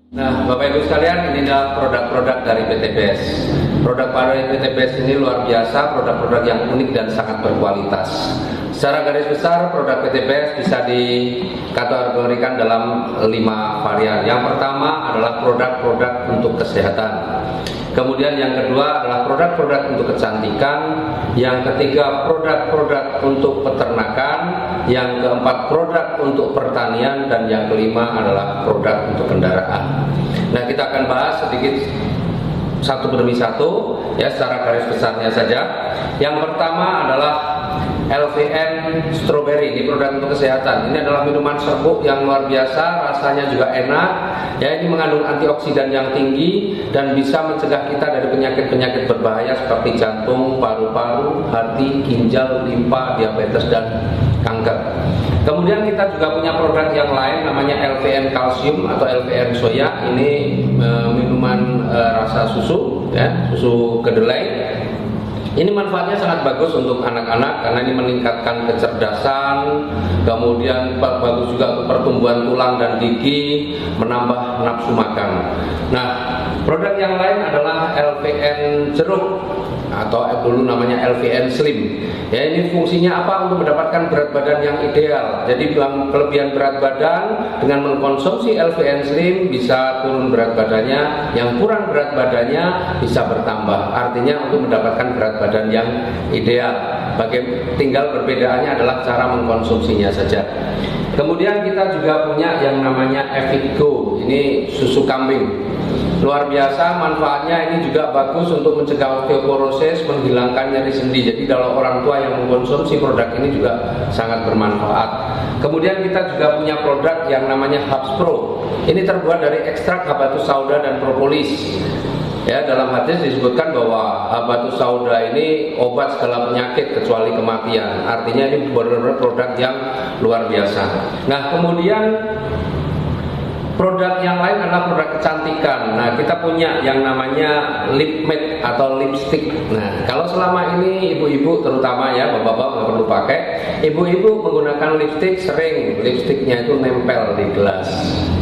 Nah, Bapak Ibu sekalian, ini adalah produk-produk dari PT BES. Produk dari PT BES ini luar biasa, produk-produk yang unik dan sangat berkualitas. Secara garis besar, produk PT BES bisa dikategorikan dalam 5 varian. Yang pertama adalah produk-produk untuk kesehatan. Kemudian yang kedua adalah produk-produk untuk kecantikan. Yang ketiga produk-produk untuk peternakan. Yang keempat produk untuk pertanian. Dan yang kelima adalah produk untuk kendaraan. Nah, kita akan bahas sedikit satu demi satu ya, secara garis besarnya saja. Yang pertama adalah LVN Strawberry, ini produk untuk kesehatan. Ini adalah minuman serbuk yang luar biasa, rasanya juga enak. Ya, ini mengandung antioksidan yang tinggi dan bisa mencegah kita dari penyakit-penyakit berbahaya seperti jantung, paru-paru, hati, ginjal, limpa, diabetes dan kanker. Kemudian kita juga punya produk yang lain namanya LVN Calcium atau LVN Soya. Ini minuman rasa susu, ya, susu kedelai. Ini manfaatnya sangat bagus untuk anak-anak karena ini meningkatkan kecerdasan, kemudian bagus juga untuk pertumbuhan tulang dan gigi, menambah nafsu makan. Nah, produk yang lain adalah LVN jeruk atau dulu namanya LVN Slim. Ya, ini fungsinya apa? Untuk mendapatkan berat badan yang ideal. Jadi kelebihan berat badan dengan mengkonsumsi LVN Slim bisa turun berat badannya, yang kurang berat badannya bisa bertambah. Artinya untuk mendapatkan berat badan yang ideal. Tinggal perbedaannya adalah cara mengkonsumsinya saja. Kemudian kita juga punya yang namanya Evigo. Ini susu kambing. Luar biasa manfaatnya, ini juga bagus untuk mencegah osteoporosis, menghilangkan nyeri sendi. Jadi kalau orang tua yang mengkonsumsi produk ini juga sangat bermanfaat. Kemudian kita juga punya produk yang namanya Hubs Pro. Ini terbuat dari ekstrak habatus sauda dan propolis. Ya, dalam hadis disebutkan bahwa habatus sauda ini obat segala penyakit kecuali kematian. Artinya ini benar-benar produk yang luar biasa. Nah, kemudian produk yang lain adalah produk kecantikan. Nah, kita punya yang namanya lip matte atau lipstick. Nah, kalau selama ini ibu-ibu terutama ya, bapak-bapak nggak perlu pakai. Ibu-ibu menggunakan lipstick sering lipsticknya itu nempel di gelas.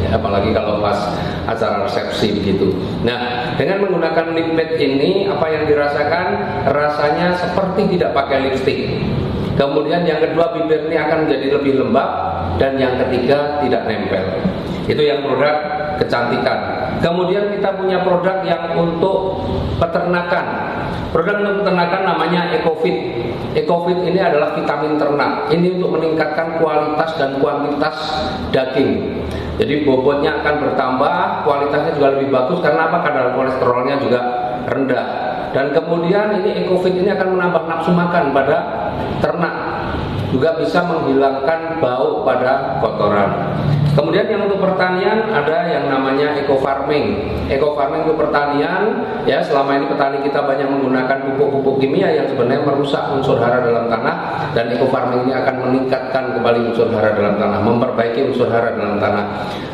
Ya, apalagi kalau pas acara resepsi begitu. Nah, dengan menggunakan lip matte ini apa yang dirasakan? Rasanya seperti tidak pakai lipstick. Kemudian yang kedua, bibir ini akan menjadi lebih lembab, dan yang ketiga tidak nempel. Itu yang produk kecantikan. Kemudian kita punya produk yang untuk peternakan. Produk untuk peternakan namanya EcoFit. EcoFit ini adalah vitamin ternak. Ini untuk meningkatkan kualitas dan kuantitas daging. Jadi bobotnya akan bertambah, kualitasnya juga lebih bagus. Karena apa? Kadar kolesterolnya juga rendah. Dan kemudian ini EcoFit ini akan menambah nafsu makan pada ternak. Juga bisa menghilangkan bau pada kotoran. Kemudian yang untuk pertanian ada yang namanya eco farming. Eco farming untuk pertanian, ya, selama ini petani kita banyak menggunakan pupuk-pupuk kimia yang sebenarnya merusak unsur hara dalam tanah, dan eco farming ini akan meningkatkan kembali unsur hara dalam tanah, memperbaiki unsur hara dalam tanah.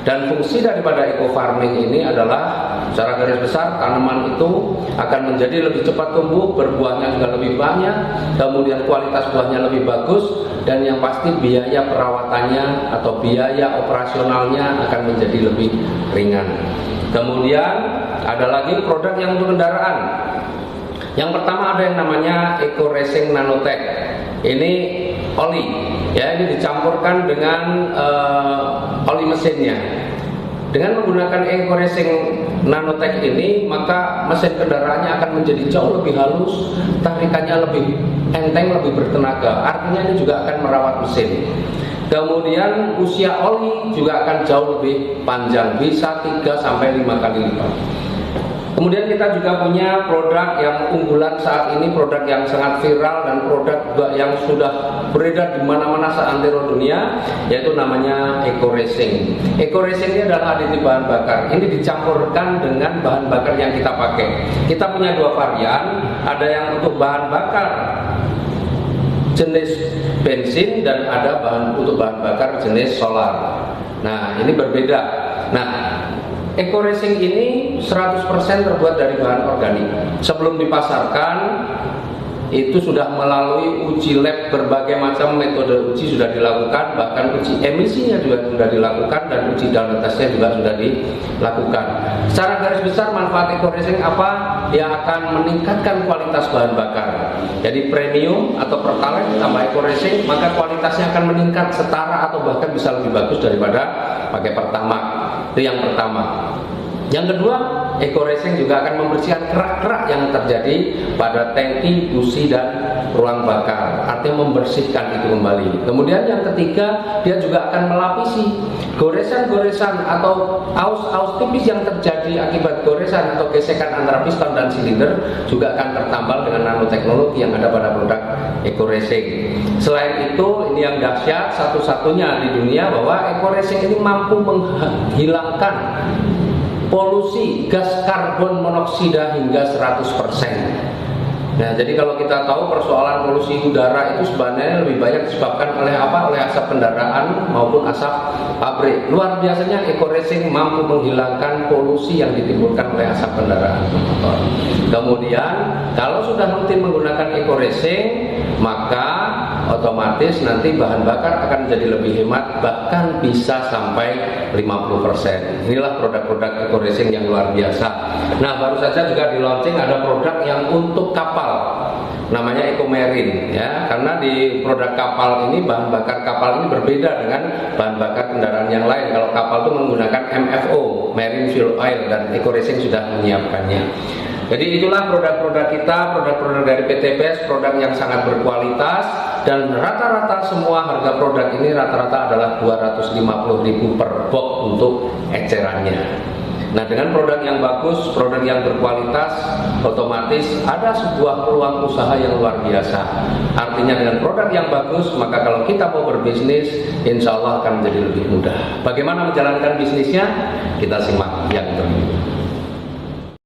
Dan fungsi daripada eco farming ini adalah secara garis besar tanaman itu akan menjadi lebih cepat tumbuh, berbuahnya juga lebih banyak, kemudian kualitas buahnya lebih bagus, dan yang pasti biaya perawatannya atau biaya operasionalnya akan menjadi lebih ringan. Kemudian ada lagi produk yang untuk kendaraan. Yang pertama ada yang namanya Eco Racing Nanotech. Ini oli, ya, ini dicampurkan dengan oli mesinnya. Dengan menggunakan Eco Racing Nanotech ini, maka mesin kendaraannya akan menjadi jauh lebih halus, tarikannya lebih enteng, lebih bertenaga. Artinya ini juga akan merawat mesin. Kemudian usia oli juga akan jauh lebih panjang, bisa 3-5 kali lipat. Kemudian kita juga punya produk yang unggulan saat ini, produk yang sangat viral dan produk yang sudah beredar di mana-mana seantero dunia, yaitu namanya Eco Racing. Eco Racing ini adalah aditif bahan bakar. Ini dicampurkan dengan bahan bakar yang kita pakai. Kita punya 2 varian, ada yang untuk bahan bakar jenis bensin dan ada untuk bahan bakar jenis solar. Nah, ini berbeda. Nah, Eco Racing ini 100% terbuat dari bahan organik. Sebelum dipasarkan, itu sudah melalui uji lab, berbagai macam metode uji sudah dilakukan, bahkan uji emisinya juga sudah dilakukan, dan uji down tesnya juga sudah dilakukan. Secara garis besar manfaat eco-racing apa? Yang akan meningkatkan kualitas bahan bakar. Jadi premium atau pertalite ditambah eco-racing, maka kualitasnya akan meningkat setara atau bahkan bisa lebih bagus daripada pakai pertamax. Itu yang pertama. Yang kedua, eco-racing juga akan membersihkan kerak-kerak yang terjadi pada tangki, busi, dan ruang bakar. Artinya membersihkan itu kembali. Kemudian yang ketiga, dia juga akan melapisi goresan-goresan atau aus-aus tipis yang terjadi akibat goresan atau gesekan antara piston dan silinder, juga akan tertambal dengan nanoteknologi yang ada pada produk eco-racing. Selain itu, ini yang dahsyat satu-satunya di dunia bahwa eco-racing ini mampu menghilangkan polusi gas karbon monoksida hingga 100%. Nah, jadi kalau kita tahu persoalan polusi udara itu sebenarnya lebih banyak disebabkan oleh apa? Oleh asap kendaraan maupun asap pabrik. Luar biasanya eco-racing mampu menghilangkan polusi yang ditimbulkan oleh asap kendaraan motor. Kemudian kalau sudah rutin menggunakan eco-racing, maka otomatis nanti bahan bakar akan jadi lebih hemat, bahkan bisa sampai 50%. Inilah produk-produk eco-racing yang luar biasa. Nah, baru saja juga di launching ada produk yang untuk kapal, namanya Eco-Marine ya, karena di produk kapal ini bahan bakar kapal ini berbeda dengan bahan bakar kendaraan yang lain. Kalau kapal itu menggunakan MFO, Marine Fuel Oil, dan eco-racing sudah menyiapkannya. Jadi itulah produk-produk kita, produk-produk dari PT BES, produk yang sangat berkualitas, dan rata-rata semua harga produk ini rata-rata adalah 250.000 per box untuk ecerannya. Nah, dengan produk yang bagus, produk yang berkualitas, otomatis ada sebuah peluang usaha yang luar biasa. Artinya dengan produk yang bagus, maka kalau kita mau berbisnis, insya Allah akan menjadi lebih mudah. Bagaimana menjalankan bisnisnya? Kita simak yang berikut.